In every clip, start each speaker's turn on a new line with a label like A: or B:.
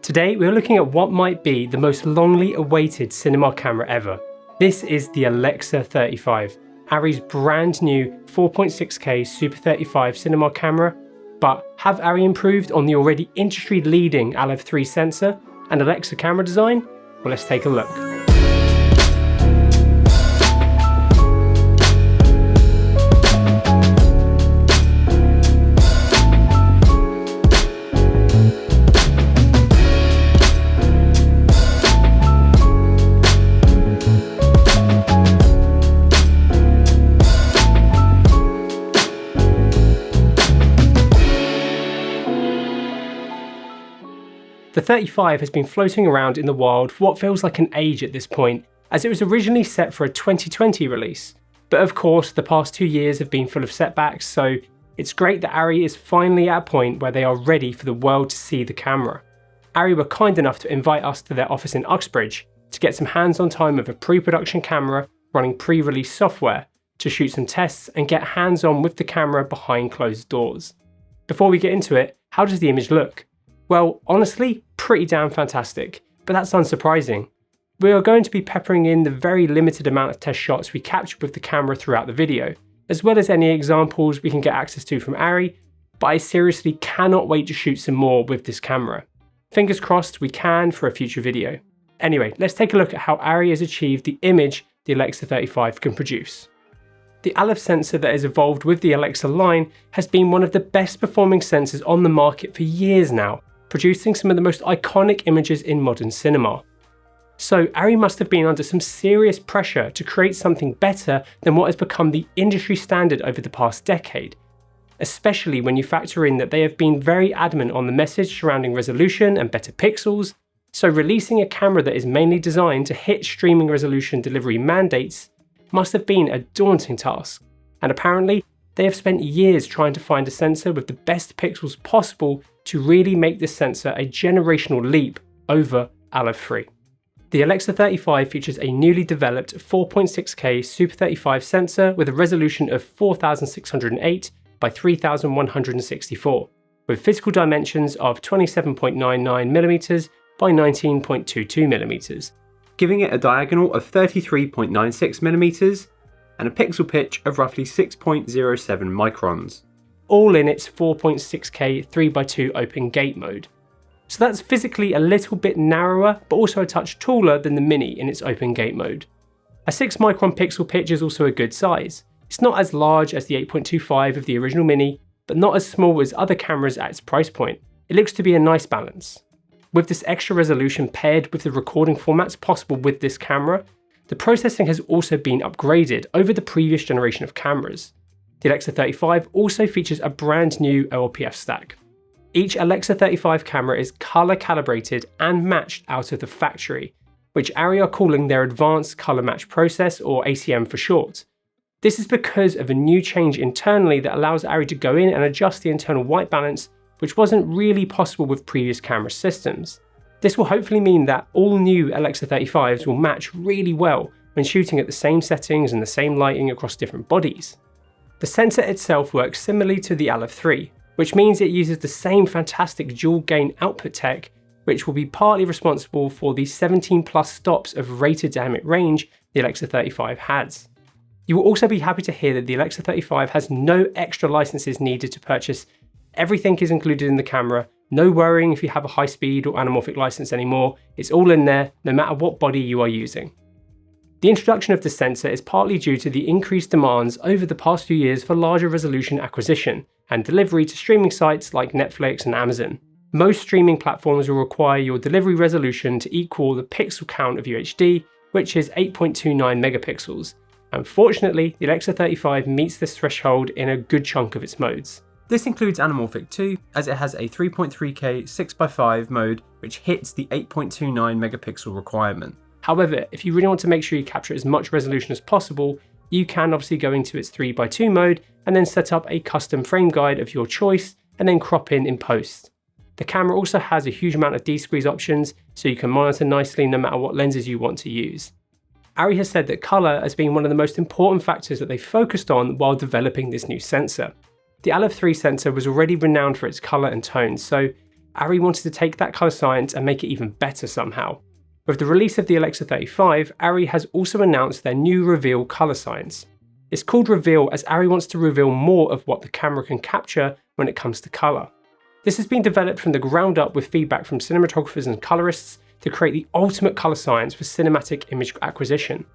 A: Today we're looking at what might be the most longly awaited cinema camera ever. This is the Alexa 35, ARRI's brand new 4.6K Super 35 cinema camera. But have ARRI improved on the already industry-leading ALEV 3 sensor and Alexa camera design? Well, let's take a look. The 35 has been floating around in the wild for what feels like an age at this point, as it was originally set for a 2020 release. But of course, the past 2 years have been full of setbacks, so it's great that ARRI is finally at a point where they are ready for the world to see the camera. ARRI were kind enough to invite us to their office in Uxbridge to get some hands-on time with a pre-production camera running pre-release software to shoot some tests and get hands-on with the camera behind closed doors. Before we get into it, how does the image look? Well, honestly, pretty damn fantastic, but that's unsurprising. We are going to be peppering in the very limited amount of test shots we captured with the camera throughout the video, as well as any examples we can get access to from ARRI, but I seriously cannot wait to shoot some more with this camera. Fingers crossed we can for a future video. Anyway, let's take a look at how ARRI has achieved the image the Alexa 35 can produce. The ALEV sensor that has evolved with the Alexa line has been one of the best performing sensors on the market for years now, producing some of the most iconic images in modern cinema. So ARRI must have been under some serious pressure to create something better than what has become the industry standard over the past decade, especially when you factor in that they have been very adamant on the message surrounding resolution and better pixels, so releasing a camera that is mainly designed to hit streaming resolution delivery mandates must have been a daunting task, and apparently they have spent years trying to find a sensor with the best pixels possible to really make this sensor a generational leap over ALEV 3. The Alexa 35 features a newly developed 4.6K Super 35 sensor with a resolution of 4608 by 3164, with physical dimensions of 27.99mm by 19.22mm, giving it a diagonal of 33.96mm and a pixel pitch of roughly 6.07 microns, all in its 4.6K 3x2 open gate mode. So that's physically a little bit narrower, but also a touch taller than the Mini in its open gate mode. A 6 micron pixel pitch is also a good size. It's not as large as the 8.25 of the original Mini, but not as small as other cameras at its price point. It looks to be a nice balance. With this extra resolution paired with the recording formats possible with this camera, the processing has also been upgraded over the previous generation of cameras. The Alexa 35 also features a brand new OLPF stack. Each Alexa 35 camera is color calibrated and matched out of the factory, which ARRI are calling their Advanced Color Match Process, or ACM for short. This is because of a new change internally that allows ARRI to go in and adjust the internal white balance, which wasn't really possible with previous camera systems. This will hopefully mean that all new Alexa 35s will match really well when shooting at the same settings and the same lighting across different bodies. The sensor itself works similarly to the ALEV 3, which means it uses the same fantastic dual gain output tech, which will be partly responsible for the 17 plus stops of rated dynamic range the Alexa 35 has. You will also be happy to hear that the Alexa 35 has no extra licenses needed to purchase. Everything is included in the camera, no worrying if you have a high speed or anamorphic license anymore, it's all in there no matter what body you are using. The introduction of the sensor is partly due to the increased demands over the past few years for larger resolution acquisition and delivery to streaming sites like Netflix and Amazon. Most streaming platforms will require your delivery resolution to equal the pixel count of UHD, which is 8.29 megapixels. Unfortunately, the Alexa 35 meets this threshold in a good chunk of its modes. This includes anamorphic too, as it has a 3.3K 6x5 mode which hits the 8.29 megapixel requirement. However, if you really want to make sure you capture as much resolution as possible, you can obviously go into its 3x2 mode and then set up a custom frame guide of your choice and then crop in post. The camera also has a huge amount of desqueeze options, so you can monitor nicely no matter what lenses you want to use. ARRI has said that colour has been one of the most important factors that they focused on while developing this new sensor. The ALEV 3 sensor was already renowned for its colour and tones, so ARRI wanted to take that colour science and make it even better somehow. With the release of the Alexa 35, ARRI has also announced their new Reveal colour science. It's called Reveal as ARRI wants to reveal more of what the camera can capture when it comes to colour. This has been developed from the ground up with feedback from cinematographers and colourists to create the ultimate colour science for cinematic image acquisition.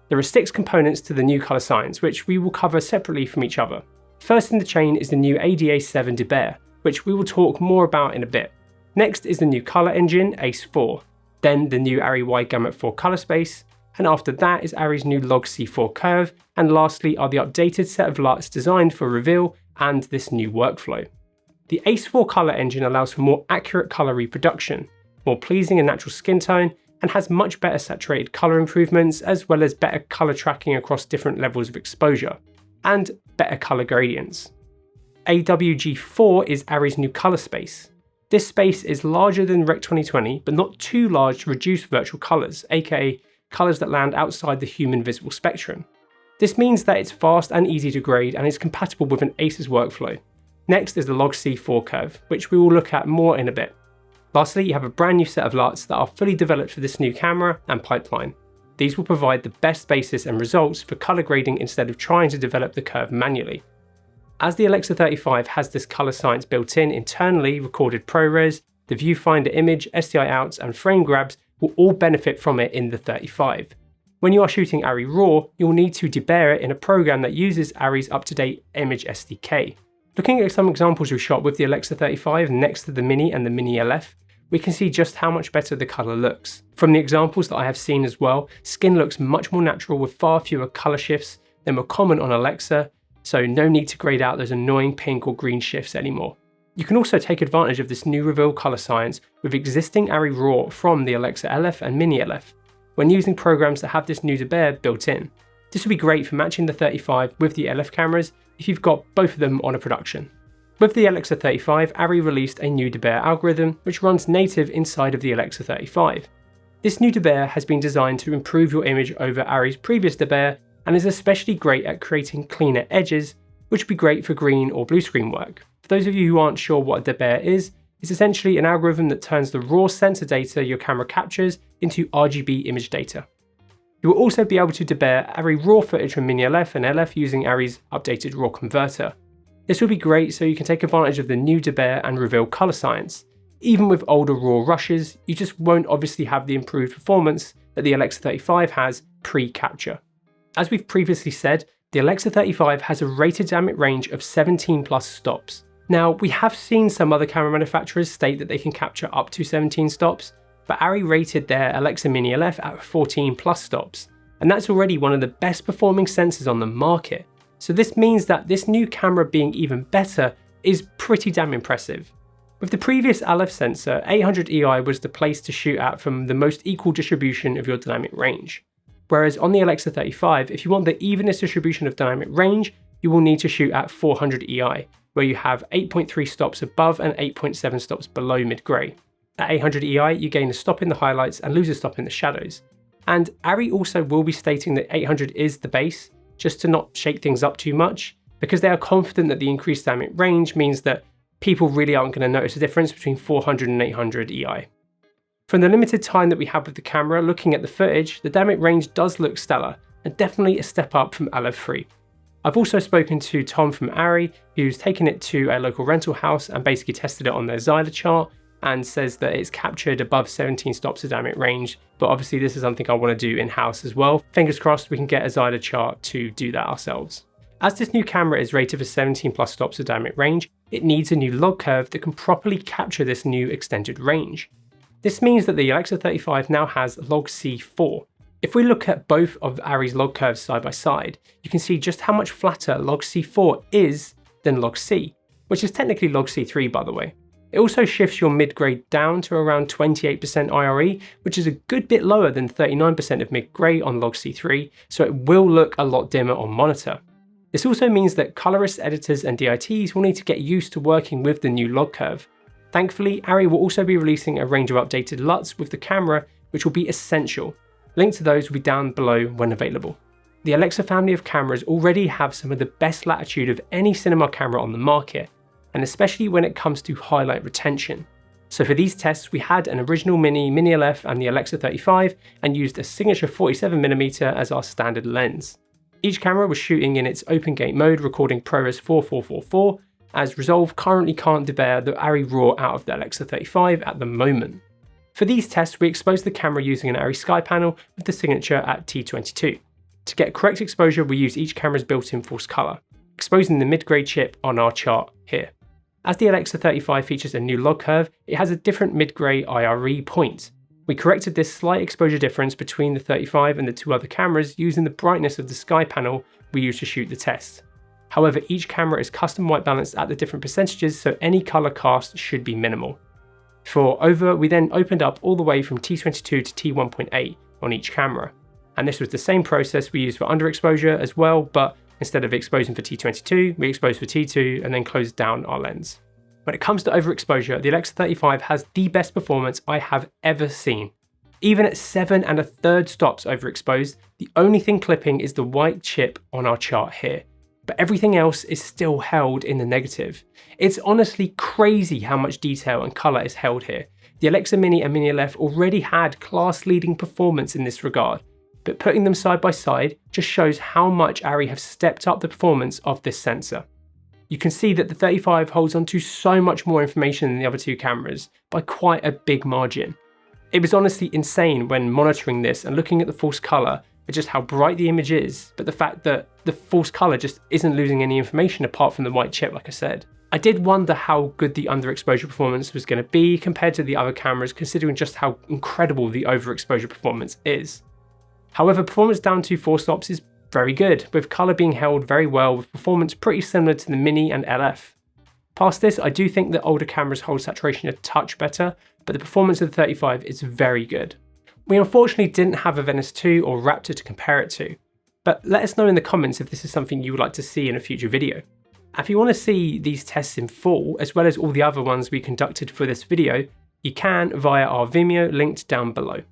A: There are 6 components to the new colour science, which we will cover separately from each other. First in the chain is the new ADA7 Debayer, which we will talk more about in a bit. Next is the new colour engine, ACE4, then the new ARRI wide gamut 4 colour space, and after that is ARRI's new log C4 curve, and lastly are the updated set of LUTs designed for Reveal and this new workflow. The ACE4 colour engine allows for more accurate colour reproduction, more pleasing and natural skin tone, and has much better saturated colour improvements as well as better colour tracking across different levels of exposure, and better colour gradients. AWG4 is ARRI's new colour space. This space is larger than Rec 2020, but not too large to reduce virtual colours, aka colours that land outside the human visible spectrum. This means that it's fast and easy to grade and is compatible with an ACES workflow. Next is the log C4 curve, which we will look at more in a bit. Lastly, you have a brand new set of LUTs that are fully developed for this new camera and pipeline. These will provide the best basis and results for colour grading instead of trying to develop the curve manually. As the Alexa 35 has this colour science built in internally, recorded ProRes, the viewfinder image, SDI outs and frame grabs will all benefit from it in the 35. When you are shooting ARRI RAW, you'll need to debayer it in a program that uses ARRI's up-to-date image SDK. Looking at some examples we shot with the Alexa 35 next to the Mini and the Mini LF, we can see just how much better the colour looks. From the examples that I have seen as well, skin looks much more natural with far fewer colour shifts than were common on Alexa, so no need to grade out those annoying pink or green shifts anymore. You can also take advantage of this new Reveal colour science with existing ARRI RAW from the Alexa LF and Mini LF, when using programs that have this new debayer built in. This will be great for matching the 35 with the LF cameras if you've got both of them on a production. With the Alexa 35, ARRI released a new debayer algorithm which runs native inside of the Alexa 35. This new debayer has been designed to improve your image over ARRI's previous debayer and is especially great at creating cleaner edges, which would be great for green or blue screen work. For those of you who aren't sure what a debayer is, it's essentially an algorithm that turns the raw sensor data your camera captures into RGB image data. You will also be able to debayer ARRI RAW footage from Mini LF and LF using ARRI's updated RAW converter. This will be great so you can take advantage of the new debayer and Reveal colour science. Even with older RAW rushes, you just won't obviously have the improved performance that the Alexa 35 has pre-capture. As we've previously said, the Alexa 35 has a rated dynamic range of 17 plus stops. Now, we have seen some other camera manufacturers state that they can capture up to 17 stops, but ARRI rated their Alexa Mini LF at 14 plus stops, and that's already one of the best performing sensors on the market. So this means that this new camera being even better is pretty damn impressive. With the previous ALEV sensor, 800 EI was the place to shoot at from the most equal distribution of your dynamic range. Whereas on the Alexa 35, if you want the evenest distribution of dynamic range, you will need to shoot at 400 EI, where you have 8.3 stops above and 8.7 stops below mid-grey. At 800 EI, you gain a stop in the highlights and lose a stop in the shadows. And ARRI also will be stating that 800 is the base, just to not shake things up too much, because they are confident that the increased dynamic range means that people really aren't going to notice a difference between 400 and 800 EI. From the limited time that we have with the camera looking at the footage, the dynamic range does look stellar, and definitely a step up from ALEV 3. I've also spoken to Tom from ARRI, who's taken it to a local rental house and basically tested it on their Zyla chart, and says that it's captured above 17 stops of dynamic range, but obviously this is something I want to do in-house as well. Fingers crossed we can get a Zyla chart to do that ourselves. As this new camera is rated for 17 plus stops of dynamic range, it needs a new log curve that can properly capture this new extended range. This means that the Alexa 35 now has log C4. If we look at both of ARRI's log curves side by side, you can see just how much flatter log C4 is than log C, which is technically log C3 by the way. It also shifts your mid-grade down to around 28% IRE, which is a good bit lower than 39% of mid-grey on log C3, so it will look a lot dimmer on monitor. This also means that colorists, editors and DITs will need to get used to working with the new log curve. Thankfully, ARRI will also be releasing a range of updated LUTs with the camera, which will be essential. Links to those will be down below when available. The Alexa family of cameras already have some of the best latitude of any cinema camera on the market, and especially when it comes to highlight retention. So for these tests, we had an original Mini, Mini ALEV and the Alexa 35 and used a signature 47mm as our standard lens. Each camera was shooting in its open gate mode, recording ProRes 4444, as Resolve currently can't debayer the ARRI RAW out of the Alexa 35 at the moment. For these tests, we exposed the camera using an ARRI Sky panel with the signature at T22. To get correct exposure, we use each camera's built-in false colour, exposing the mid-grade chip on our chart here. As the Alexa 35 features a new log curve, it has a different mid-grey ARRI point. We corrected this slight exposure difference between the 35 and the two other cameras using the brightness of the Sky panel we used to shoot the test. However, each camera is custom white balanced at the different percentages, so any colour cast should be minimal. For over, we then opened up all the way from T22 to T1.8 on each camera. And this was the same process we used for underexposure as well, but instead of exposing for T22, we exposed for T2 and then closed down our lens. When it comes to overexposure, the Alexa 35 has the best performance I have ever seen. Even at 7 1/3 stops overexposed, the only thing clipping is the white chip on our chart here, but everything else is still held in the negative. It's honestly crazy how much detail and colour is held here. The Alexa Mini and Mini ALEV already had class-leading performance in this regard, but putting them side by side just shows how much ARRI have stepped up the performance of this sensor. You can see that the 35 holds onto so much more information than the other two cameras by quite a big margin. It was honestly insane when monitoring this and looking at the false colour at just how bright the image is, but the fact that the false colour just isn't losing any information apart from the white chip, like I said. I did wonder how good the underexposure performance was going to be compared to the other cameras, considering just how incredible the overexposure performance is. However, performance down to 4 stops is very good, with colour being held very well with performance pretty similar to the Mini and ALEV. Past this, I do think that older cameras hold saturation a touch better, but the performance of the 35 is very good. We unfortunately didn't have a Venice 2 or Raptor to compare it to, but let us know in the comments if this is something you would like to see in a future video. If you want to see these tests in full, as well as all the other ones we conducted for this video, you can via our Vimeo linked down below.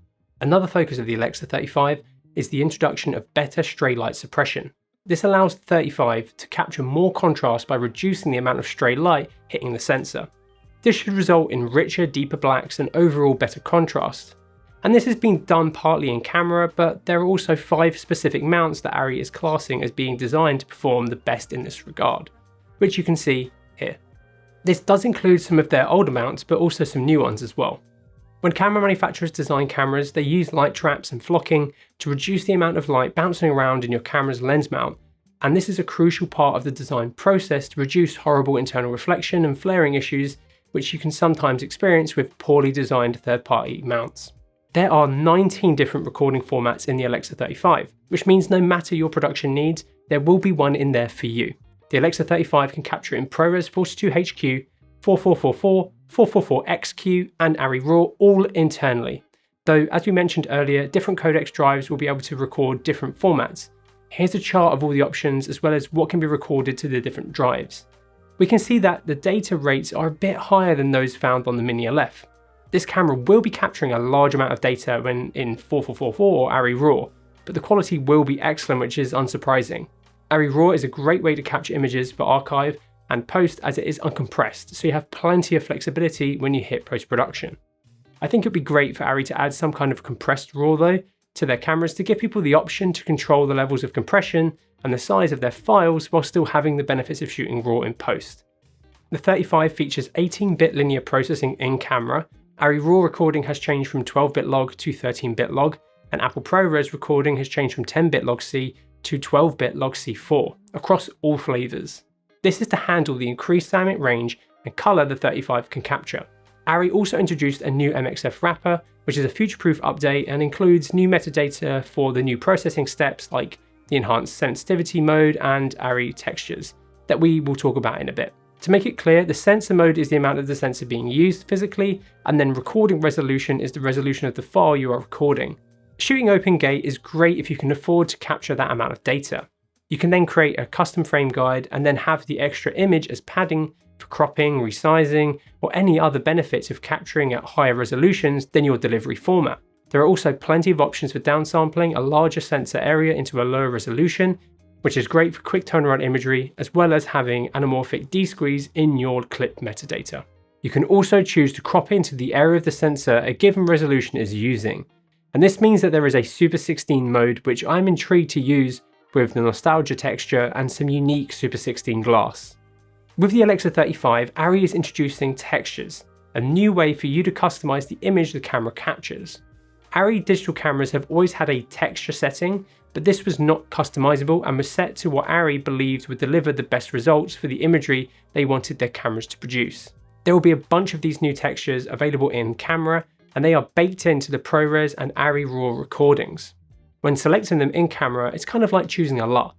A: Another focus of the Alexa 35 is the introduction of better stray light suppression. This allows the 35 to capture more contrast by reducing the amount of stray light hitting the sensor. This should result in richer, deeper blacks and overall better contrast. And this has been done partly in camera, but there are also 5 specific mounts that ARRI is classing as being designed to perform the best in this regard, which you can see here. This does include some of their older mounts, but also some new ones as well. When camera manufacturers design cameras, they use light traps and flocking to reduce the amount of light bouncing around in your camera's lens mount, and this is a crucial part of the design process to reduce horrible internal reflection and flaring issues, which you can sometimes experience with poorly designed third-party mounts. There are 19 different recording formats in the Alexa 35, which means no matter your production needs, there will be one in there for you. The Alexa 35 can capture in ProRes 42HQ, 4444, 444XQ and ARRI RAW all internally, though as we mentioned earlier, different codecs drives will be able to record different formats. Here's a chart of all the options as well as what can be recorded to the different drives. We can see that the data rates are a bit higher than those found on the Mini ALEV. This camera will be capturing a large amount of data when in 4444 or ARRI RAW, but the quality will be excellent, which is unsurprising. ARRI RAW is a great way to capture images for archive and post as it is uncompressed, so you have plenty of flexibility when you hit post-production. I think it would be great for ARRI to add some kind of compressed RAW though to their cameras to give people the option to control the levels of compression and the size of their files while still having the benefits of shooting RAW in post. The 35 features 18-bit linear processing in camera, ARRI RAW recording has changed from 12-bit log to 13-bit log, and Apple ProRes recording has changed from 10-bit log C to 12-bit log C4 across all flavours. This is to handle the increased dynamic range and colour the 35 can capture. ARRI also introduced a new MXF wrapper, which is a future-proof update and includes new metadata for the new processing steps like the enhanced sensitivity mode and ARRI textures that we will talk about in a bit. To make it clear, the sensor mode is the amount of the sensor being used physically, and then recording resolution is the resolution of the file you are recording. Shooting open gate is great if you can afford to capture that amount of data. You can then create a custom frame guide and then have the extra image as padding for cropping, resizing, or any other benefits of capturing at higher resolutions than your delivery format. There are also plenty of options for downsampling a larger sensor area into a lower resolution, which is great for quick turnaround imagery, as well as having anamorphic desqueeze in your clip metadata. You can also choose to crop into the area of the sensor a given resolution is using, and this means that there is a Super 16 mode which I'm intrigued to use with the nostalgia texture and some unique Super 16 glass. With the Alexa 35, ARRI is introducing textures, a new way for you to customize the image the camera captures. ARRI digital cameras have always had a texture setting, but this was not customizable and was set to what ARRI believed would deliver the best results for the imagery they wanted their cameras to produce. There will be a bunch of these new textures available in camera, and they are baked into the ProRes and ARRI RAW recordings. When selecting them in camera, it's kind of like choosing a LUT.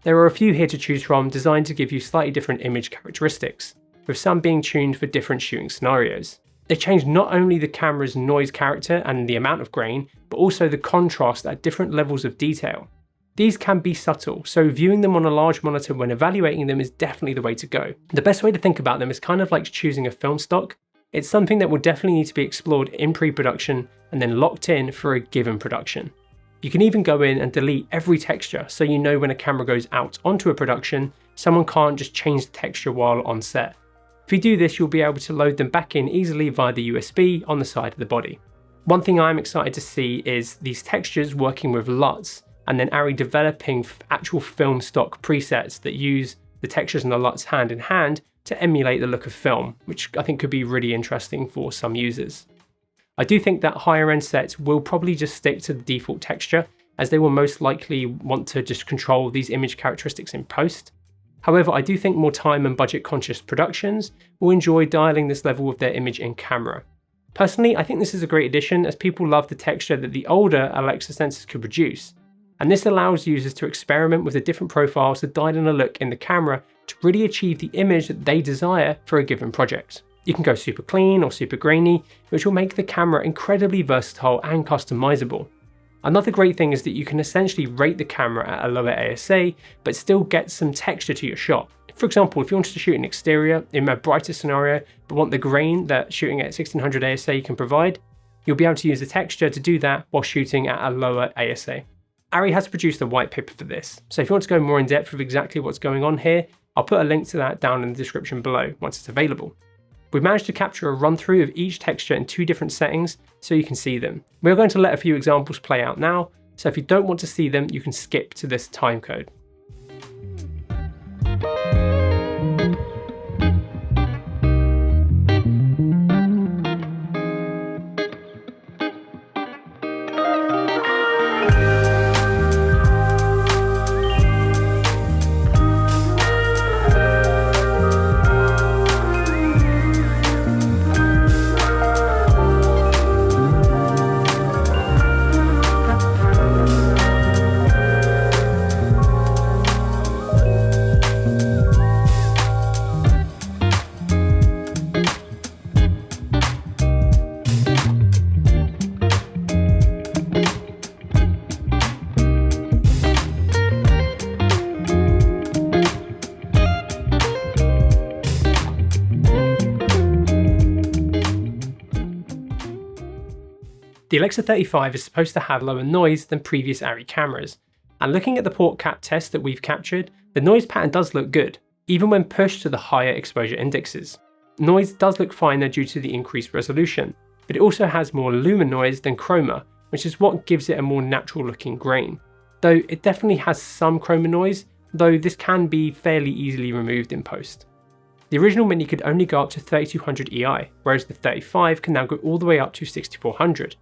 A: There are a few here to choose from designed to give you slightly different image characteristics, with some being tuned for different shooting scenarios. They change not only the camera's noise character and the amount of grain, but also the contrast at different levels of detail. These can be subtle, so viewing them on a large monitor when evaluating them is definitely the way to go. The best way to think about them is kind of like choosing a film stock. It's something that will definitely need to be explored in pre-production and then locked in for a given production. You can even go in and delete every texture so you know when a camera goes out onto a production, someone can't just change the texture while on set. If you do this, you'll be able to load them back in easily via the USB on the side of the body. One thing I'm excited to see is these textures working with LUTs, and then ARRI developing actual film stock presets that use the textures and the LUTs hand in hand to emulate the look of film, which I think could be really interesting for some users. I do think that higher end sets will probably just stick to the default texture, as they will most likely want to just control these image characteristics in post. However, I do think more time and budget conscious productions will enjoy dialing this level of their image in camera. Personally, I think this is a great addition as people love the texture that the older Alexa sensors could produce. And this allows users to experiment with the different profiles to dial in a look in the camera to really achieve the image that they desire for a given project. You can go super clean or super grainy, which will make the camera incredibly versatile and customizable. Another great thing is that you can essentially rate the camera at a lower ASA, but still get some texture to your shot. For example, if you wanted to shoot an exterior in a brighter scenario, but want the grain that shooting at 1600 ASA can provide, you'll be able to use the texture to do that while shooting at a lower ASA. ARRI has produced a white paper for this, so if you want to go more in depth with exactly what's going on here, I'll put a link to that down in the description below once it's available. We've managed to capture a run through of each texture in 2 different settings so you can see them. We're going to let a few examples play out now, so if you don't want to see them, you can skip to this timecode. The Alexa 35 is supposed to have lower noise than previous ARRI cameras, and looking at the port cap test that we've captured, the noise pattern does look good, even when pushed to the higher exposure indexes. Noise does look finer due to the increased resolution, but it also has more lumen noise than chroma, which is what gives it a more natural looking grain. Though it definitely has some chroma noise, though this can be fairly easily removed in post. The original Mini could only go up to 3200 EI, whereas the 35 can now go all the way up to 6400.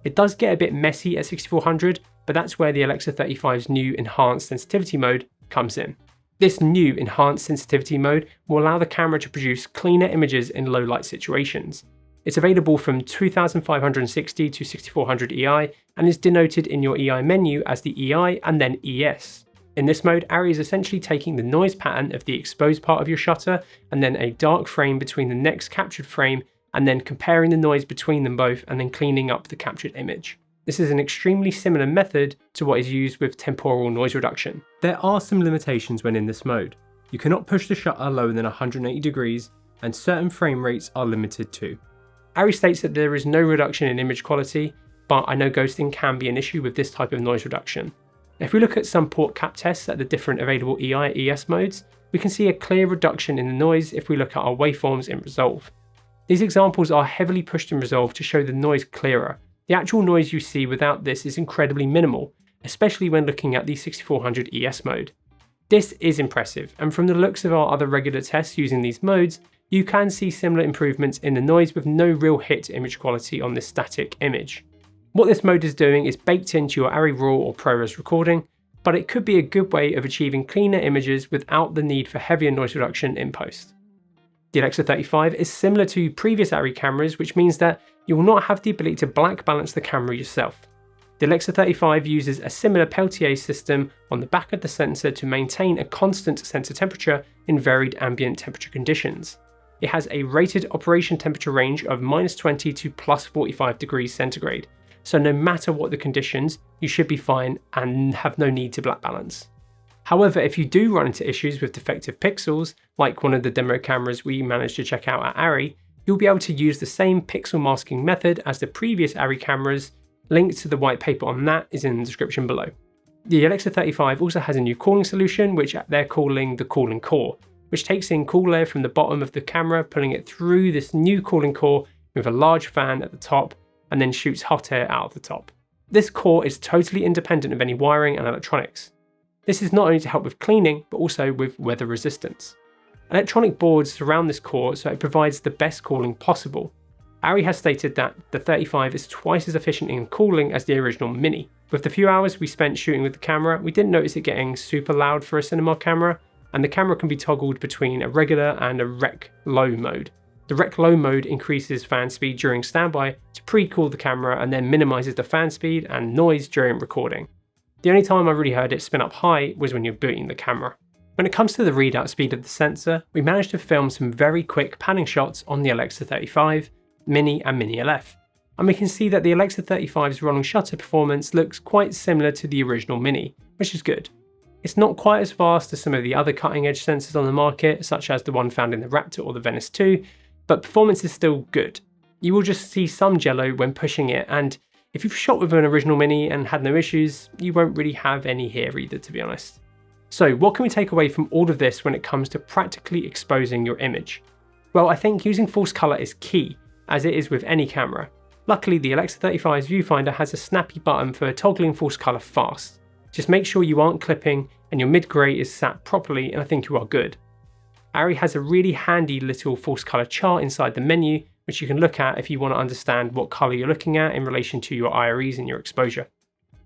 A: It does get a bit messy at 6400, but that's where the Alexa 35's new enhanced sensitivity mode comes in. This new enhanced sensitivity mode will allow the camera to produce cleaner images in low light situations. It's available from 2560 to 6400 EI and is denoted in your EI menu as the EI and then ES. In this mode, ARRI is essentially taking the noise pattern of the exposed part of your shutter and then a dark frame between the next captured frame, and then comparing the noise between them both and then cleaning up the captured image. This is an extremely similar method to what is used with temporal noise reduction. There are some limitations when in this mode. You cannot push the shutter lower than 180 degrees, and certain frame rates are limited too. ARRI states that there is no reduction in image quality, but I know ghosting can be an issue with this type of noise reduction. If we look at some port cap tests at the different available EI/ES modes, we can see a clear reduction in the noise if we look at our waveforms in Resolve. These examples are heavily pushed and resolved to show the noise clearer. The actual noise you see without this is incredibly minimal, especially when looking at the 6400 ES mode. This is impressive, and from the looks of our other regular tests using these modes, you can see similar improvements in the noise with no real hit to image quality on this static image. What this mode is doing is baked into your ARRI RAW or ProRes recording, but it could be a good way of achieving cleaner images without the need for heavier noise reduction in post. The Alexa 35 is similar to previous ARRI cameras, which means that you will not have the ability to black balance the camera yourself. The Alexa 35 uses a similar Peltier system on the back of the sensor to maintain a constant sensor temperature in varied ambient temperature conditions. It has a rated operation temperature range of -20 to +45 degrees centigrade, so no matter what the conditions, you should be fine and have no need to black balance. However, if you do run into issues with defective pixels, like one of the demo cameras we managed to check out at ARRI, you'll be able to use the same pixel masking method as the previous ARRI cameras. Link to the white paper on that is in the description below. The Alexa 35 also has a new cooling solution, which they're calling the cooling core, which takes in cool air from the bottom of the camera, pulling it through this new cooling core with a large fan at the top, and then shoots hot air out of the top. This core is totally independent of any wiring and electronics. This is not only to help with cleaning, but also with weather resistance. Electronic boards surround this core, so it provides the best cooling possible. ARRI has stated that the 35 is twice as efficient in cooling as the original Mini. With the few hours we spent shooting with the camera, we didn't notice it getting super loud for a cinema camera, and the camera can be toggled between a regular and a rec low mode. The rec low mode increases fan speed during standby to pre-cool the camera and then minimises the fan speed and noise during recording. The only time I really heard it spin up high was when you're booting the camera. When it comes to the readout speed of the sensor, we managed to film some very quick panning shots on the Alexa 35, Mini and Mini LF, and we can see that the Alexa 35's rolling shutter performance looks quite similar to the original Mini, which is good. It's not quite as fast as some of the other cutting edge sensors on the market, such as the one found in the Raptor or the Venice 2, but performance is still good. You will just see some jello when pushing it, and if you've shot with an original Mini and had no issues, you won't really have any here either, to be honest. So what can we take away from all of this when it comes to practically exposing your image? Well, I think using false colour is key, as it is with any camera. Luckily, the Alexa 35's viewfinder has a snappy button for toggling false colour fast. Just make sure you aren't clipping and your mid-grey is sat properly, and I think you are good. ARRI has a really handy little false colour chart inside the menu, which you can look at if you want to understand what colour you're looking at in relation to your IREs and your exposure.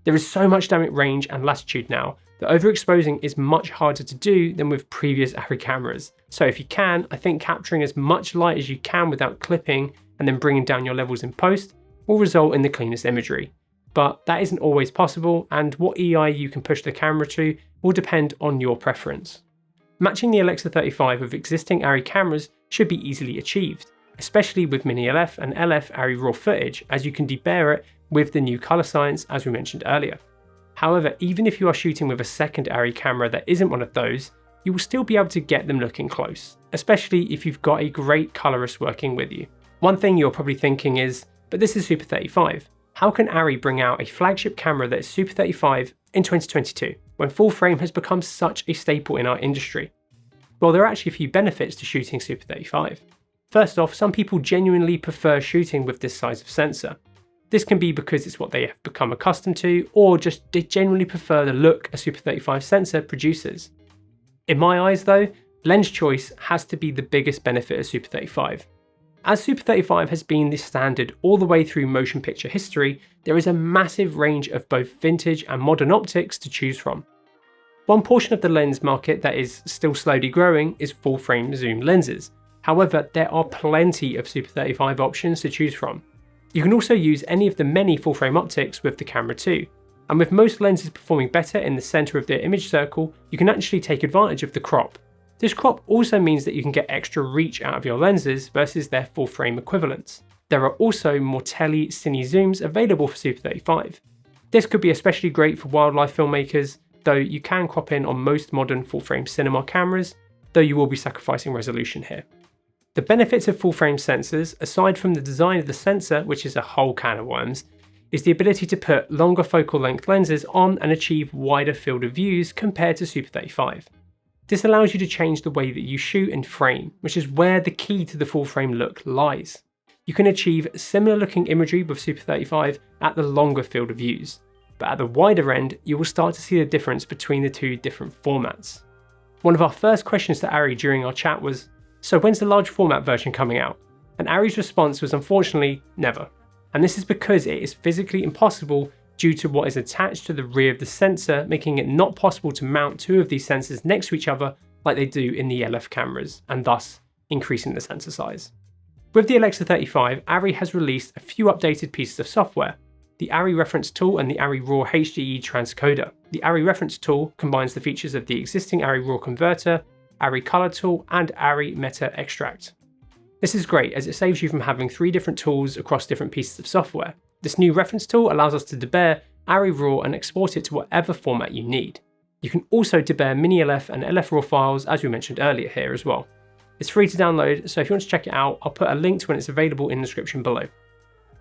A: There is so much dynamic range and latitude now that overexposing is much harder to do than with previous ARRI cameras. So if you can, I think capturing as much light as you can without clipping and then bringing down your levels in post will result in the cleanest imagery. But that isn't always possible, and what EI you can push the camera to will depend on your preference. Matching the Alexa 35 with existing ARRI cameras should be easily achieved, especially with Mini LF and LF ARRI RAW footage, as you can debayer it with the new colour science as we mentioned earlier. However, even if you are shooting with a second ARRI camera that isn't one of those, you will still be able to get them looking close, especially if you've got a great colorist working with you. One thing you're probably thinking is, but this is Super 35. How can ARRI bring out a flagship camera that is Super 35 in 2022, when full frame has become such a staple in our industry? Well, there are actually a few benefits to shooting Super 35. First off, some people genuinely prefer shooting with this size of sensor. This can be because it's what they have become accustomed to, or just they genuinely prefer the look a Super 35 sensor produces. In my eyes though, lens choice has to be the biggest benefit of Super 35. As Super 35 has been the standard all the way through motion picture history, there is a massive range of both vintage and modern optics to choose from. One portion of the lens market that is still slowly growing is full frame zoom lenses. However, there are plenty of Super 35 options to choose from. You can also use any of the many full frame optics with the camera too. And with most lenses performing better in the center of their image circle, you can actually take advantage of the crop. This crop also means that you can get extra reach out of your lenses versus their full frame equivalents. There are also more cine zooms available for Super 35. This could be especially great for wildlife filmmakers, though you can crop in on most modern full frame cinema cameras, though you will be sacrificing resolution here. The benefits of full frame sensors, aside from the design of the sensor, which is a whole can of worms, is the ability to put longer focal length lenses on and achieve wider field of views compared to Super 35. This allows you to change the way that you shoot and frame, which is where the key to the full frame look lies. You can achieve similar looking imagery with Super 35 at the longer field of views, but at the wider end, you will start to see the difference between the two different formats. One of our first questions to ARRI during our chat was, so when's the large format version coming out? And ARRI's response was unfortunately never. And this is because it is physically impossible due to what is attached to the rear of the sensor, making it not possible to mount two of these sensors next to each other like they do in the LF cameras, and thus increasing the sensor size. With the Alexa 35, ARRI has released a few updated pieces of software, the ARRI Reference Tool and the ARRI Raw HDE Transcoder. The ARRI Reference Tool combines the features of the existing ARRI Raw Converter, ARRI Color Tool, and ARRI Meta Extract. This is great as it saves you from having 3 different tools across different pieces of software. This new reference tool allows us to debayer ARRI Raw and export it to whatever format you need. You can also debayer mini-LF and LF RAW files as we mentioned earlier here as well. It's free to download, so if you want to check it out, I'll put a link to when it's available in the description below.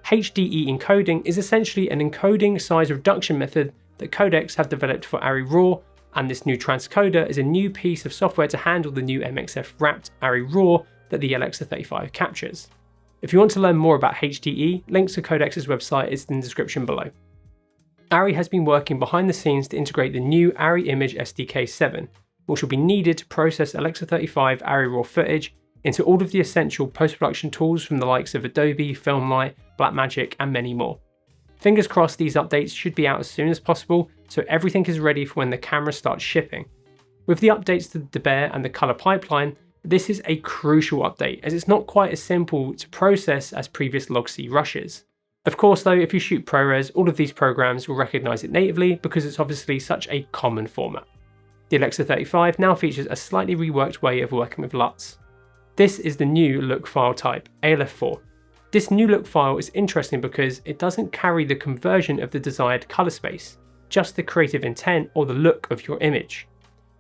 A: HDE encoding is essentially an encoding size reduction method that codecs have developed for ARRI Raw, and this new transcoder is a new piece of software to handle the new MXF wrapped ARRI Raw that the Alexa 35 captures. If you want to learn more about HDE, links to Codex's website is in the description below. ARRI has been working behind the scenes to integrate the new ARRI Image SDK 7, which will be needed to process Alexa 35 ARRI Raw footage into all of the essential post-production tools from the likes of Adobe, Filmlight, Blackmagic, and many more. Fingers crossed these updates should be out as soon as possible, so everything is ready for when the camera starts shipping. With the updates to the debayer and the color pipeline, this is a crucial update as it's not quite as simple to process as previous log-C rushes. Of course though, if you shoot ProRes, all of these programs will recognise it natively because it's obviously such a common format. The Alexa 35 now features a slightly reworked way of working with LUTs. This is the new look file type, ALEV4. This new look file is interesting because it doesn't carry the conversion of the desired colour space, just the creative intent or the look of your image.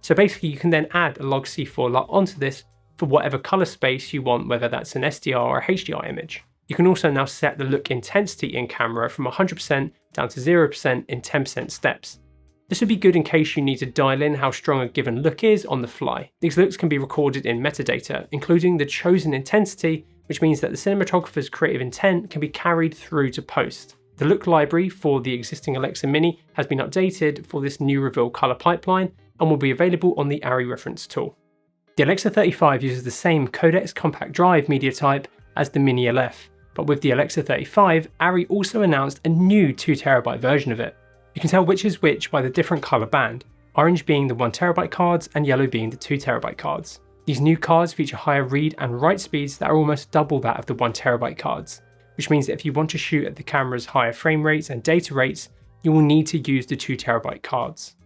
A: So basically you can then add a log-C4 LUT onto this for whatever colour space you want, whether that's an SDR or a HDR image. You can also now set the look intensity in camera from 100% down to 0% in 10% steps. This would be good in case you need to dial in how strong a given look is on the fly. These looks can be recorded in metadata, including the chosen intensity, which means that the cinematographer's creative intent can be carried through to post. The look library for the existing Alexa Mini has been updated for this new reveal colour pipeline and will be available on the ARRI reference tool. The Alexa 35 uses the same codex compact drive media type as the Mini LF, but with the Alexa 35, ARRI also announced a new 2TB version of it. You can tell which is which by the different colour band, orange being the 1TB cards and yellow being the 2TB cards. These new cards feature higher read and write speeds that are almost double that of the 1TB cards, which means that if you want to shoot at the camera's higher frame rates and data rates, you will need to use the 2TB cards.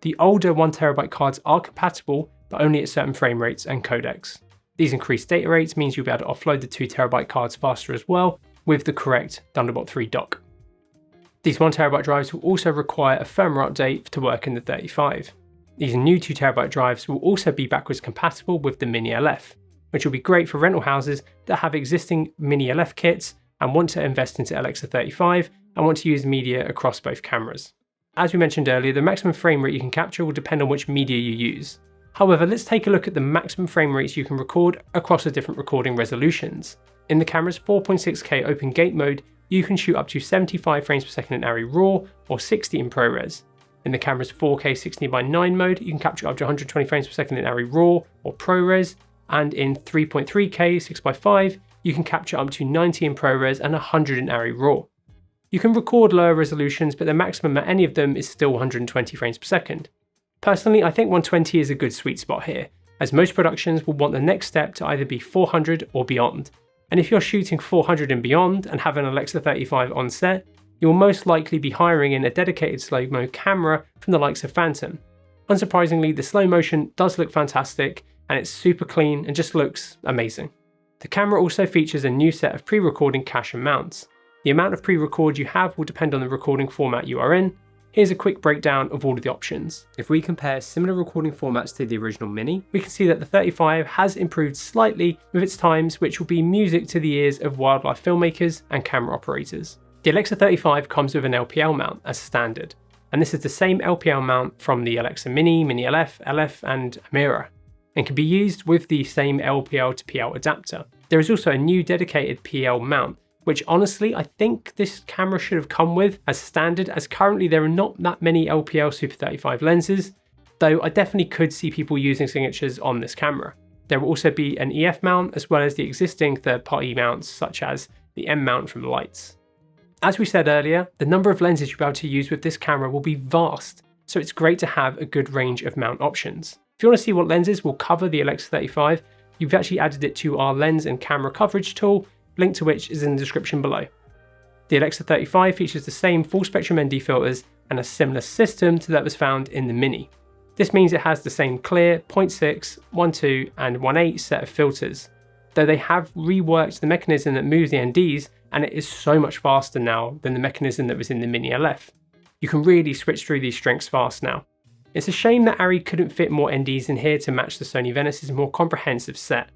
A: The older 1TB cards are compatible, but only at certain frame rates and codecs. These increased data rates means you'll be able to offload the 2TB cards faster as well with the correct Thunderbolt 3 dock. These 1TB drives will also require a firmware update to work in the 35. These new 2TB drives will also be backwards compatible with the Mini LF, which will be great for rental houses that have existing Mini LF kits and want to invest into Alexa 35 and want to use media across both cameras. As we mentioned earlier, the maximum frame rate you can capture will depend on which media you use. However, let's take a look at the maximum frame rates you can record across the different recording resolutions. In the camera's 4.6K open gate mode, you can shoot up to 75 frames per second in ARRI RAW or 60 in ProRes. In the camera's 4K 16:9 mode, you can capture up to 120 frames per second in ARRI RAW or ProRes, and in 3.3K 6x5, you can capture up to 90 in ProRes and 100 in ARRI RAW. You can record lower resolutions, but the maximum at any of them is still 120 frames per second. Personally, I think 120 is a good sweet spot here, as most productions will want the next step to either be 400 or beyond. And if you're shooting 400 and beyond and have an Alexa 35 on set, you'll most likely be hiring in a dedicated slow-mo camera from the likes of Phantom. Unsurprisingly, the slow motion does look fantastic and it's super clean and just looks amazing. The camera also features a new set of pre-recording cache and mounts. The amount of pre-record you have will depend on the recording format you are in. Here's a quick breakdown of all of the options. If we compare similar recording formats to the original Mini, we can see that the 35 has improved slightly with its times, which will be music to the ears of wildlife filmmakers and camera operators. The Alexa 35 comes with an LPL mount as standard. and this is the same LPL mount from the Alexa Mini, Mini LF, LF and Amira, and can be used with the same LPL to PL adapter. There is also a new dedicated PL mount, which honestly I think this camera should have come with as standard, as currently there are not that many LPL Super 35 lenses, though I definitely could see people using signatures on this camera. There will also be an EF mount as well as the existing third-party mounts such as the M mount from Lights. As we said earlier, the number of lenses you'll be able to use with this camera will be vast, so it's great to have a good range of mount options. If you want to see what lenses will cover the Alexa 35, you've actually added it to our lens and camera coverage tool, link to which is in the description below. The Alexa 35 features the same full spectrum ND filters and a similar system to that was found in the Mini. This means it has the same clear 0.6, 1.2 and 1.8 set of filters, though they have reworked the mechanism that moves the NDs, and it is so much faster now than the mechanism that was in the Mini LF. You can really switch through these strengths fast now. It's a shame that ARRI couldn't fit more NDs in here to match the Sony Venice's more comprehensive set.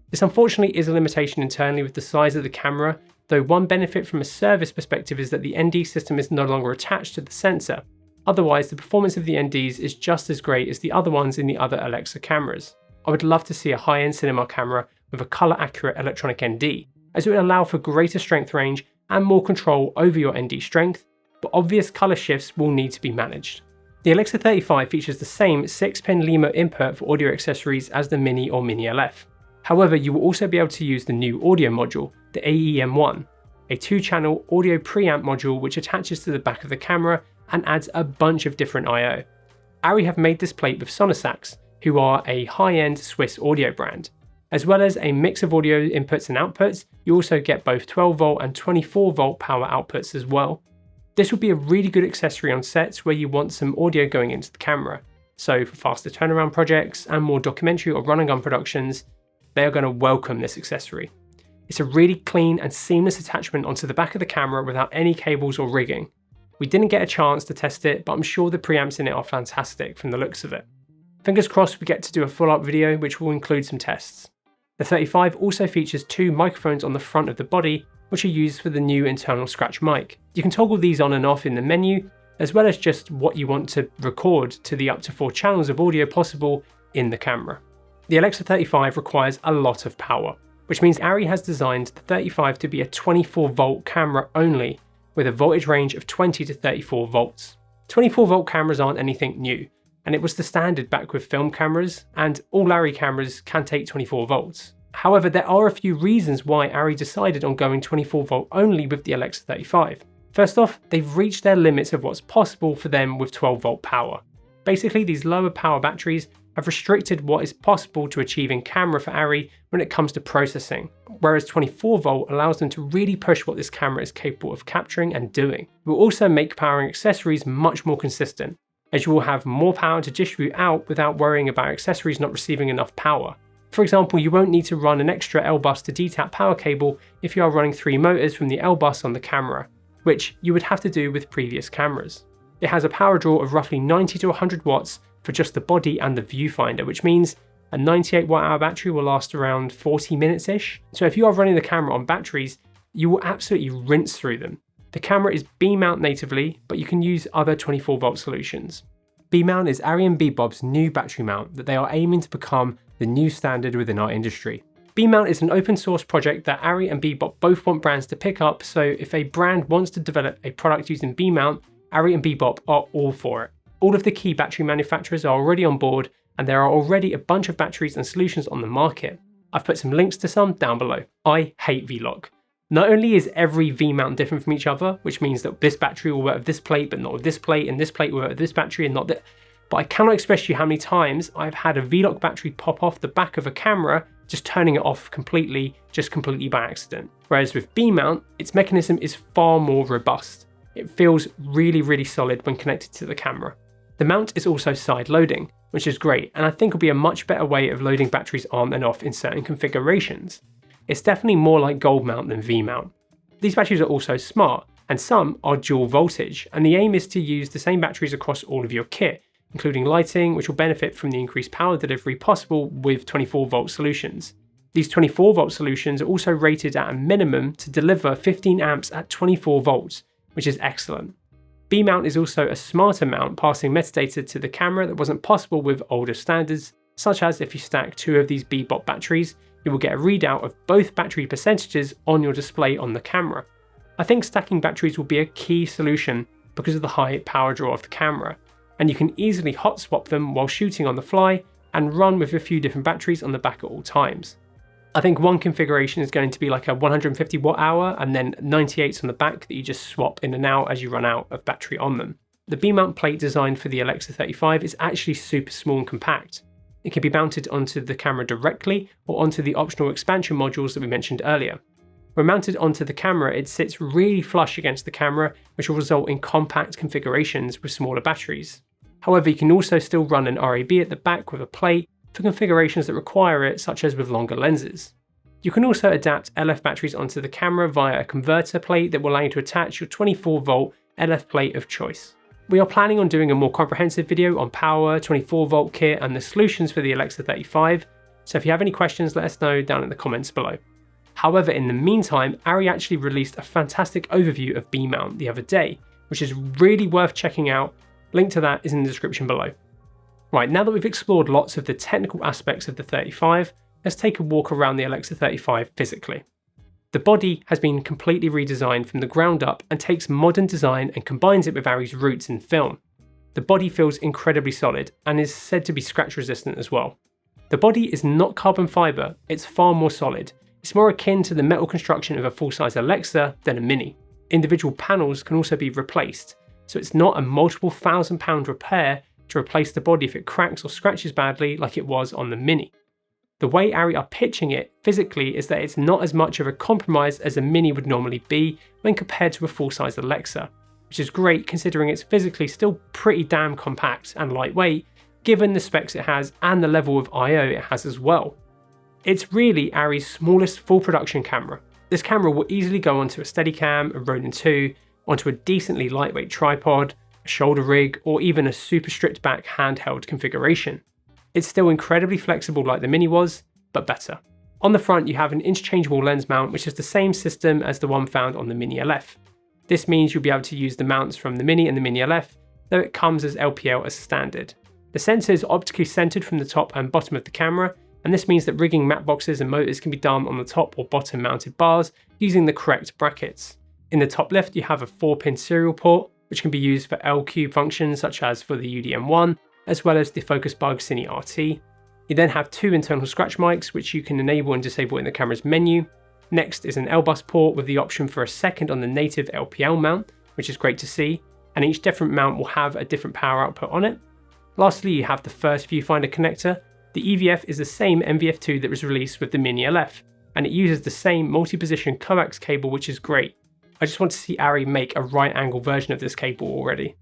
A: This unfortunately is a limitation internally with the size of the camera, though one benefit from a service perspective is that the ND system is no longer attached to the sensor. Otherwise, the performance of the NDs is just as great as the other ones in the other Alexa cameras. I would love to see a high-end cinema camera with a colour accurate electronic ND, as it would allow for greater strength range and more control over your ND strength, but obvious colour shifts will need to be managed. The Alexa 35 features the same 6-pin LEMO input for audio accessories as the Mini or Mini LF. However, you will also be able to use the new audio module, the AEM1, a 2-channel audio preamp module which attaches to the back of the camera and adds a bunch of different I/O. ARRI have made this plate with Sonosax, who are a high-end Swiss audio brand. As well as a mix of audio inputs and outputs, you also get both 12 volt and 24 volt power outputs as well. This will be a really good accessory on sets where you want some audio going into the camera. So for faster turnaround projects and more documentary or run and gun productions, they are going to welcome this accessory. It's a really clean and seamless attachment onto the back of the camera without any cables or rigging. We didn't get a chance to test it, but I'm sure the preamps in it are fantastic from the looks of it. Fingers crossed we get to do a follow-up video which will include some tests. The 35 also features 2 microphones on the front of the body, which are used for the new internal scratch mic. You can toggle these on and off in the menu, as well as just what you want to record to the up to 4 channels of audio possible in the camera. The Alexa 35 requires a lot of power, which means ARRI has designed the 35 to be a 24 volt camera only, with a voltage range of 20 to 34 volts. 24 volt cameras aren't anything new, and it was the standard back with film cameras, and all ARRI cameras can take 24 volts. However, there are a few reasons why ARRI decided on going 24 volt only with the Alexa 35. First off, they've reached their limits of what's possible for them with 12 volt power. Basically, these lower power batteries have restricted what is possible to achieve in camera for ARRI when it comes to processing, whereas 24 volt allows them to really push what this camera is capable of capturing and doing. It will also make powering accessories much more consistent, as you will have more power to distribute out without worrying about accessories not receiving enough power. For example, you won't need to run an extra L-bus to D-tap power cable if you are running 3 motors from the L-bus on the camera, which you would have to do with previous cameras. It has a power draw of roughly 90 to 100 watts for just the body and the viewfinder, which means a 98 watt-hour battery will last around 40 minutes-ish. So if you are running the camera on batteries, you will absolutely rinse through them. The camera is B-mount natively, but you can use other 24 volt solutions. B-mount is ARRI and Bebop's new battery mount that they are aiming to become the new standard within our industry. B-mount is an open source project that ARRI and Bebop both want brands to pick up, so if a brand wants to develop a product using B-mount, ARRI and Bebop are all for it. All of the key battery manufacturers are already on board, and there are already a bunch of batteries and solutions on the market. I've put some links to some down below. I hate V-lock. Not only is every V-mount different from each other, which means that this battery will work with this plate but not with this plate, and this plate will work with this battery and not that, but I cannot express to you how many times I've had a V-lock battery pop off the back of a camera, just turning it off completely by accident. Whereas with B-mount, its mechanism is far more robust. It feels really solid when connected to the camera. The mount is also side loading, which is great, and I think will be a much better way of loading batteries on and off in certain configurations. It's definitely more like gold mount than V-mount. These batteries are also smart, and some are dual voltage, and the aim is to use the same batteries across all of your kit, including lighting, which will benefit from the increased power delivery possible with 24 volt solutions. These 24 volt solutions are also rated at a minimum to deliver 15 amps at 24 volts, which is excellent. B-mount is also a smarter mount, passing metadata to the camera that wasn't possible with older standards, such as if you stack 2 of these B-bot batteries, you will get a readout of both battery percentages on your display on the camera. I think stacking batteries will be a key solution because of the high power draw of the camera, and you can easily hot swap them while shooting on the fly and run with a few different batteries on the back at all times. I think one configuration is going to be like a 150 watt hour and then 98s on the back that you just swap in and out as you run out of battery on them. The B-mount plate designed for the Alexa 35 is actually super small and compact. It can be mounted onto the camera directly or onto the optional expansion modules that we mentioned earlier. When mounted onto the camera, it sits really flush against the camera, which will result in compact configurations with smaller batteries. However, you can also still run an RAB at the back with a plate for configurations that require it, such as with longer lenses. You can also adapt LF batteries onto the camera via a converter plate that will allow you to attach your 24V LF plate of choice. We are planning on doing a more comprehensive video on power, 24V kit and the solutions for the Alexa 35, so if you have any questions, let us know down in the comments below. However, in the meantime, ARRI actually released a fantastic overview of B-mount the other day, which is really worth checking out. Link to that is in the description below. Right, now that we've explored lots of the technical aspects of the 35, let's take a walk around the Alexa 35 physically. The body has been completely redesigned from the ground up and takes modern design and combines it with ARRI's roots in film. The body feels incredibly solid and is said to be scratch resistant as well. The body is not carbon fibre, it's far more solid. It's more akin to the metal construction of a full-size Alexa than a Mini. Individual panels can also be replaced, so it's not a multiple £1,000 repair to replace the body if it cracks or scratches badly like it was on the Mini. The way ARRI are pitching it physically is that it's not as much of a compromise as a Mini would normally be when compared to a full-size Alexa, which is great considering it's physically still pretty damn compact and lightweight given the specs it has and the level of I/O it has as well. It's really ARRI's smallest full production camera. This camera will easily go onto a Steadicam, a Ronin 2, onto a decently lightweight tripod, a shoulder rig, or even a super stripped back handheld configuration. It's still incredibly flexible like the Mini was, but better. On the front you have an interchangeable lens mount which is the same system as the one found on the Mini LF. This means you'll be able to use the mounts from the Mini and the Mini LF, though it comes as LPL as standard. The sensor is optically centered from the top and bottom of the camera, and this means that rigging matte boxes and motors can be done on the top or bottom mounted bars using the correct brackets. In the top left you have a 4-pin serial port which can be used for L-Cube functions such as for the UDM1 as well as the Focus Bug Cine RT. You then have 2 internal scratch mics which you can enable and disable in the camera's menu. Next is an L-Bus port with the option for a second on the native LPL mount, which is great to see, and each different mount will have a different power output on it. Lastly you have the first viewfinder connector. The EVF is the same MVF2 that was released with the Mini LF, and it uses the same multi-position coax cable which is great. I just want to see ARRI make a right angle version of this cable already.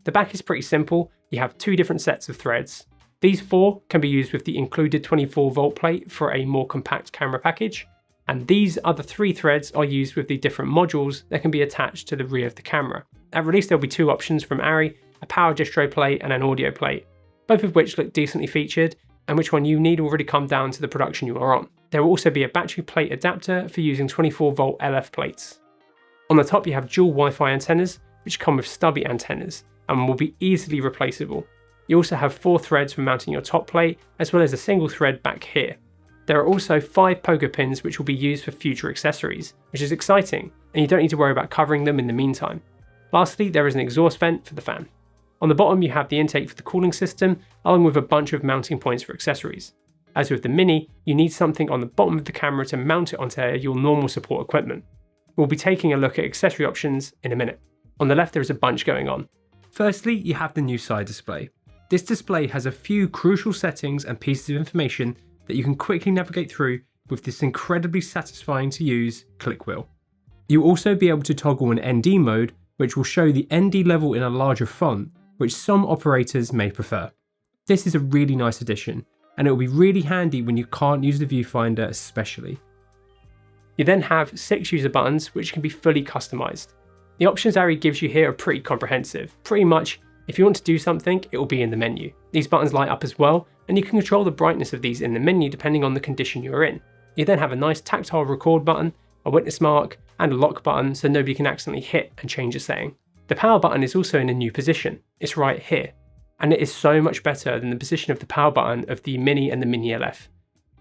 A: The back is pretty simple, you have 2 different sets of threads. These 4 can be used with the included 24V plate for a more compact camera package, and these other 3 threads are used with the different modules that can be attached to the rear of the camera. At release there will be 2 options from ARRI, a power distro plate and an audio plate, both of which look decently featured, and which one you need will really come down to the production you are on. There will also be a battery plate adapter for using 24V LF plates. On the top you have dual Wi-Fi antennas which come with stubby antennas and will be easily replaceable. You also have 4 threads for mounting your top plate as well as a single thread back here. There are also 5 pogo pins which will be used for future accessories, which is exciting, and you don't need to worry about covering them in the meantime. Lastly, there is an exhaust vent for the fan. On the bottom you have the intake for the cooling system, along with a bunch of mounting points for accessories. As with the Mini, you need something on the bottom of the camera to mount it onto your normal support equipment. We'll be taking a look at accessory options in a minute. On the left there is a bunch going on. Firstly, you have the new side display. This display has a few crucial settings and pieces of information that you can quickly navigate through with this incredibly satisfying to use click wheel. You'll also be able to toggle an ND mode, which will show the ND level in a larger font, which some operators may prefer. This is a really nice addition, and it will be really handy when you can't use the viewfinder especially. You then have 6 user buttons which can be fully customized. The options ARRI gives you here are pretty comprehensive. Pretty much, if you want to do something, it will be in the menu. These buttons light up as well, and you can control the brightness of these in the menu depending on the condition you are in. You then have a nice tactile record button, a witness mark, and a lock button so nobody can accidentally hit and change a setting. The power button is also in a new position, it's right here, and it is so much better than the position of the power button of the Mini and the Mini ALEV.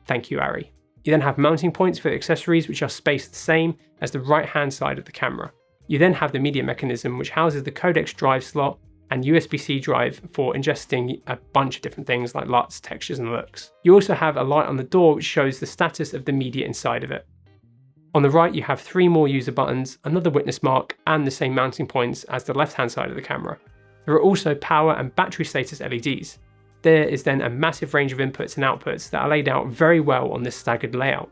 A: Thank you, ARRI. You then have mounting points for the accessories which are spaced the same as the right hand side of the camera. You then have the media mechanism which houses the codecs drive slot and USB-C drive for ingesting a bunch of different things like LUTs, textures and looks. You also have a light on the door which shows the status of the media inside of it. On the right you have 3 more user buttons, another witness mark and the same mounting points as the left hand side of the camera. There are also power and battery status LEDs. There is then a massive range of inputs and outputs that are laid out very well on this staggered layout.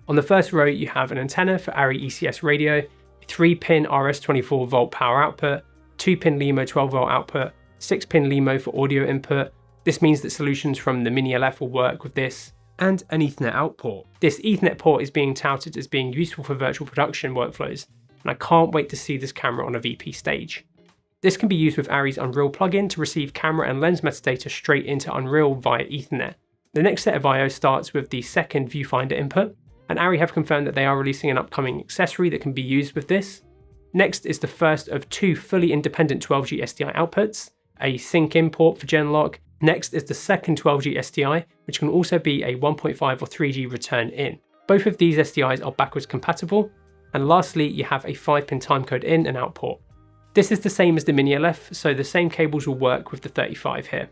A: On the first row you have an antenna for ARRI ECS radio, a 3-pin RS24V power output, 2-pin LEMO 12V output, 6-pin LEMO for audio input. This means that solutions from the Mini ALEV will work with this, and an Ethernet out port. This Ethernet port is being touted as being useful for virtual production workflows, and I can't wait to see this camera on a VP stage. This can be used with ARRI's Unreal plugin to receive camera and lens metadata straight into Unreal via Ethernet. The next set of I/O starts with the second viewfinder input, and ARRI have confirmed that they are releasing an upcoming accessory that can be used with this. Next is the first of 2 fully independent 12G SDI outputs, a sync in port for Genlock. Next is the second 12G SDI, which can also be a 1.5 or 3G return in. Both of these SDIs are backwards compatible. And lastly, you have a 5-pin timecode in and out port. This is the same as the Mini ALEV, so the same cables will work with the 35 here.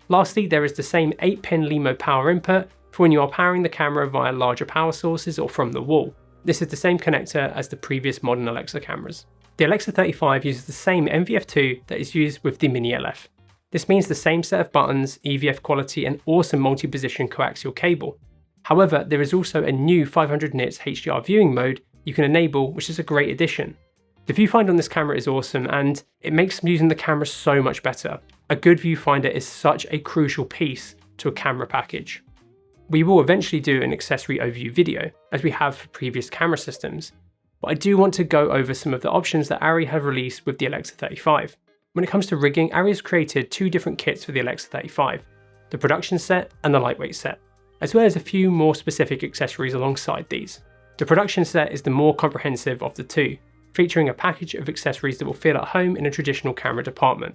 A: Lastly, there is the same 8-pin LEMO power input for when you are powering the camera via larger power sources or from the wall. This is the same connector as the previous modern Alexa cameras. The Alexa 35 uses the same MVF2 that is used with the Mini ALEV. This means the same set of buttons, EVF quality and awesome multi-position coaxial cable. However, there is also a new 500 nits HDR viewing mode you can enable, which is a great addition. The viewfinder on this camera is awesome and it makes using the camera so much better. A good viewfinder is such a crucial piece to a camera package. We will eventually do an accessory overview video, as we have for previous camera systems, but I do want to go over some of the options that ARRI have released with the Alexa 35. When it comes to rigging, ARRI has created 2 different kits for the Alexa 35, the production set and the lightweight set, as well as a few more specific accessories alongside these. The production set is the more comprehensive of the 2, featuring a package of accessories that will feel at home in a traditional camera department.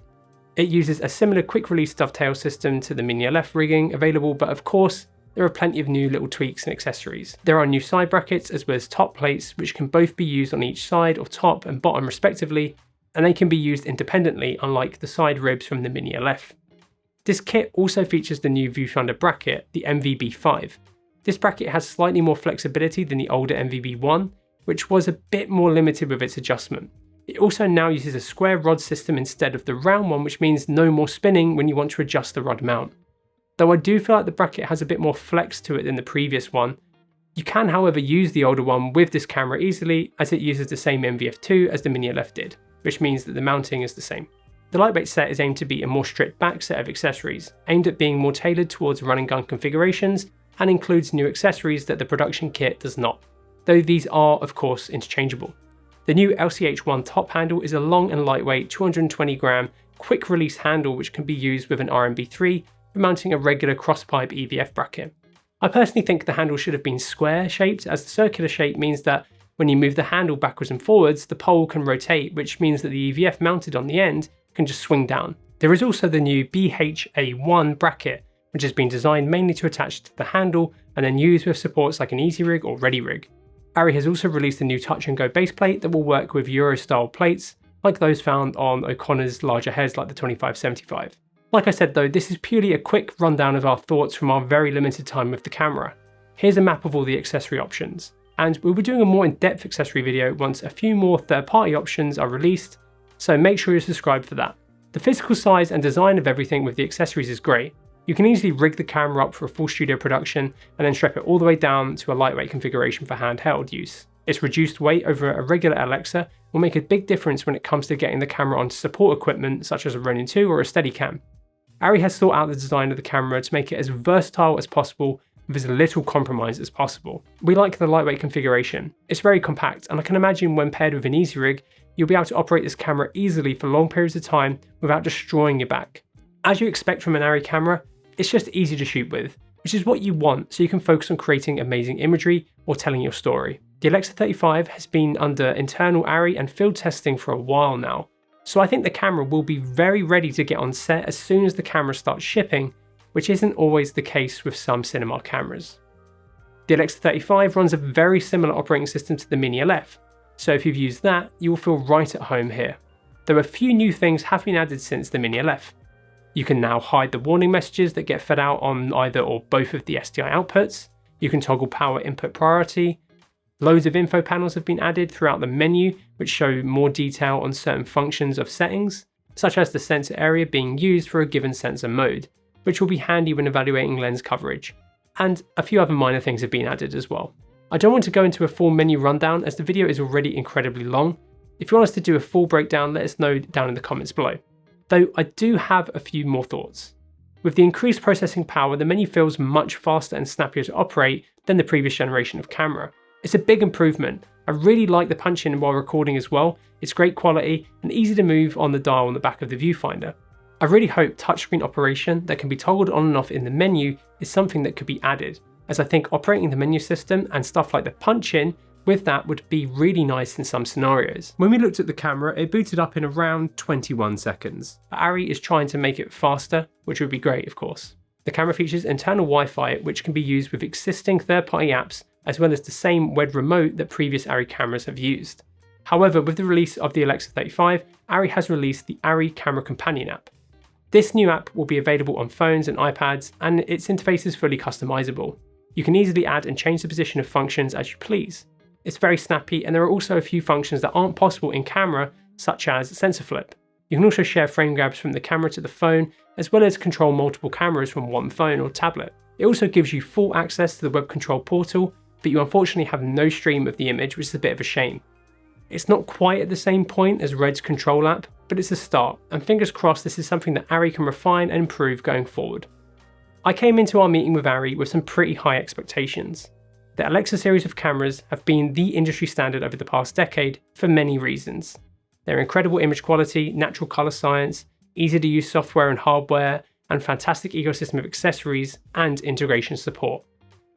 A: It uses a similar quick release dovetail system to the Mini ALEV rigging available, but of course, there are plenty of new little tweaks and accessories. There are new side brackets as well as top plates, which can both be used on each side or top and bottom respectively, and they can be used independently unlike the side ribs from the Mini ALEV. This kit also features the new viewfinder bracket, the MVB5. This bracket has slightly more flexibility than the older MVB1, which was a bit more limited with its adjustment. It also now uses a square rod system instead of the round one, which means no more spinning when you want to adjust the rod mount. Though I do feel like the bracket has a bit more flex to it than the previous one. You can however use the older one with this camera easily, as it uses the same MVF2 as the Mini ALEV did, which means that the mounting is the same. The lightweight set is aimed to be a more stripped back set of accessories, aimed at being more tailored towards run and gun configurations, and includes new accessories that the production kit does not, though these are of course interchangeable. The new LCH1 top handle is a long and lightweight 220g quick release handle which can be used with an RMB3 for mounting a regular crosspipe EVF bracket. I personally think the handle should have been square shaped, as the circular shape means that when you move the handle backwards and forwards, the pole can rotate, which means that the EVF mounted on the end can just swing down. There is also the new BHA1 bracket, which has been designed mainly to attach to the handle and then used with supports like an Easy Rig or Ready Rig. ARRI has also released a new touch and go base plate that will work with Euro style plates, like those found on O'Connor's larger heads like the 2575. Like I said though, this is purely a quick rundown of our thoughts from our very limited time with the camera. Here's a map of all the accessory options, and we'll be doing a more in-depth accessory video once a few more third-party options are released, so make sure you're subscribed for that. The physical size and design of everything with the accessories is great. You can easily rig the camera up for a full studio production and then strap it all the way down to a lightweight configuration for handheld use. Its reduced weight over a regular Alexa will make a big difference when it comes to getting the camera onto support equipment such as a Ronin 2 or a Steadicam. ARRI has thought out the design of the camera to make it as versatile as possible with as little compromise as possible. We like the lightweight configuration. It's very compact, and I can imagine when paired with an Easy Rig, you'll be able to operate this camera easily for long periods of time without destroying your back. As you expect from an ARRI camera, it's just easy to shoot with, which is what you want so you can focus on creating amazing imagery or telling your story. The Alexa 35 has been under internal ARRI and field testing for a while now, So I think the camera will be very ready to get on set as soon as the camera starts shipping, which isn't always the case with some cinema cameras. The Alexa 35 runs a very similar operating system to the Mini ALEV, so if you've used that, you will feel right at home here. Though a few new things have been added since the Mini ALEV. You can now hide the warning messages that get fed out on either or both of the SDI outputs. You can toggle power input priority. Loads of info panels have been added throughout the menu, which show more detail on certain functions of settings, such as the sensor area being used for a given sensor mode, which will be handy when evaluating lens coverage. And a few other minor things have been added as well. I don't want to go into a full menu rundown as the video is already incredibly long. If you want us to do a full breakdown, let us know down in the comments below. Though I do have a few more thoughts. With the increased processing power, the menu feels much faster and snappier to operate than the previous generation of camera. It's a big improvement. I really like the punch-in while recording as well. It's great quality and easy to move on the dial on the back of the viewfinder. I really hope touchscreen operation that can be toggled on and off in the menu is something that could be added, as I think operating the menu system and stuff like the punch-in with that would be really nice in some scenarios. When we looked at the camera, it booted up in around 21 seconds. ARRI is trying to make it faster, which would be great of course. The camera features internal Wi-Fi which can be used with existing third-party apps as well as the same web remote that previous ARRI cameras have used. However, with the release of the Alexa 35, ARRI has released the ARRI Camera Companion app. This new app will be available on phones and iPads, and its interface is fully customizable. You can easily add and change the position of functions as you please. It's very snappy, and there are also a few functions that aren't possible in camera, such as sensor flip. You can also share frame grabs from the camera to the phone, as well as control multiple cameras from one phone or tablet. It also gives you full access to the web control portal, but you unfortunately have no stream of the image, which is a bit of a shame. It's not quite at the same point as Red's control app, but it's a start, and fingers crossed this is something that ARRI can refine and improve going forward. I came into our meeting with ARRI with some pretty high expectations. The Alexa series of cameras have been the industry standard over the past decade for many reasons. Their incredible image quality, natural colour science, easy to use software and hardware, and fantastic ecosystem of accessories and integration support.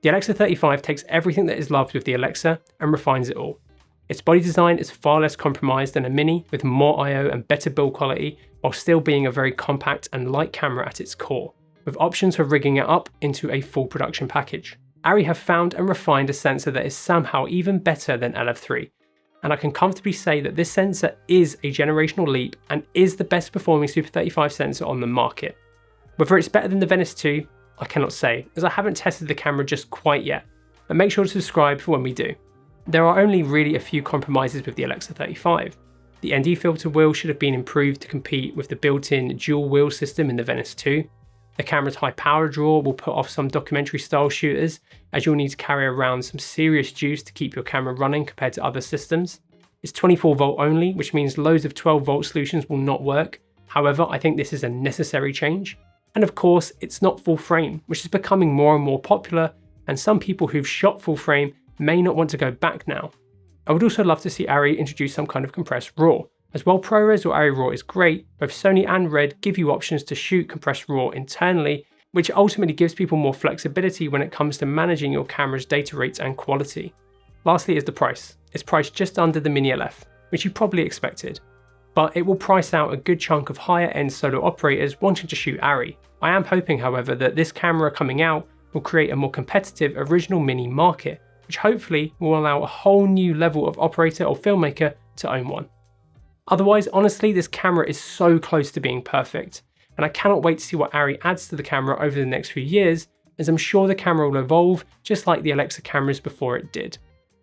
A: The Alexa 35 takes everything that is loved with the Alexa and refines it all. Its body design is far less compromised than a Mini, with more I/O and better build quality, while still being a very compact and light camera at its core, with options for rigging it up into a full production package. ARRI have found and refined a sensor that is somehow even better than ALEV 3, and I can comfortably say that this sensor is a generational leap and is the best performing Super 35 sensor on the market. Whether it's better than the Venice 2, I cannot say, as I haven't tested the camera just quite yet, but make sure to subscribe for when we do. There are only really a few compromises with the Alexa 35. The ND filter wheel should have been improved to compete with the built-in dual wheel system in the Venice 2. The camera's high power draw will put off some documentary style shooters, as you'll need to carry around some serious juice to keep your camera running compared to other systems. It's 24 volt only, which means loads of 12 volt solutions will not work. However, I think this is a necessary change. And of course, it's not full frame, which is becoming more and more popular, and some people who've shot full frame may not want to go back now. I would also love to see ARRI introduce some kind of compressed RAW. As well, ProRes or ARRI RAW is great, both Sony and Red give you options to shoot compressed RAW internally, which ultimately gives people more flexibility when it comes to managing your camera's data rates and quality. Lastly is the price. It's priced just under the Mini ALEV, which you probably expected, but it will price out a good chunk of higher end solo operators wanting to shoot ARRI. I am hoping, however, that this camera coming out will create a more competitive original Mini market, which hopefully will allow a whole new level of operator or filmmaker to own one. Otherwise, honestly, this camera is so close to being perfect, and I cannot wait to see what ARRI adds to the camera over the next few years, as I'm sure the camera will evolve just like the Alexa cameras before it did.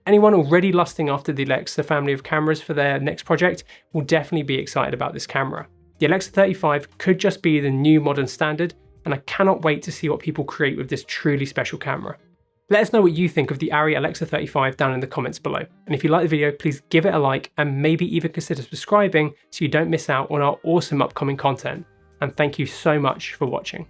A: Anyone already lusting after the Alexa family of cameras for their next project will definitely be excited about this camera. The Alexa 35 could just be the new modern standard, and I cannot wait to see what people create with this truly special camera. Let us know what you think of the ARRI Alexa 35 down in the comments below. And if you like the video, please give it a like and maybe even consider subscribing so you don't miss out on our awesome upcoming content. And thank you so much for watching.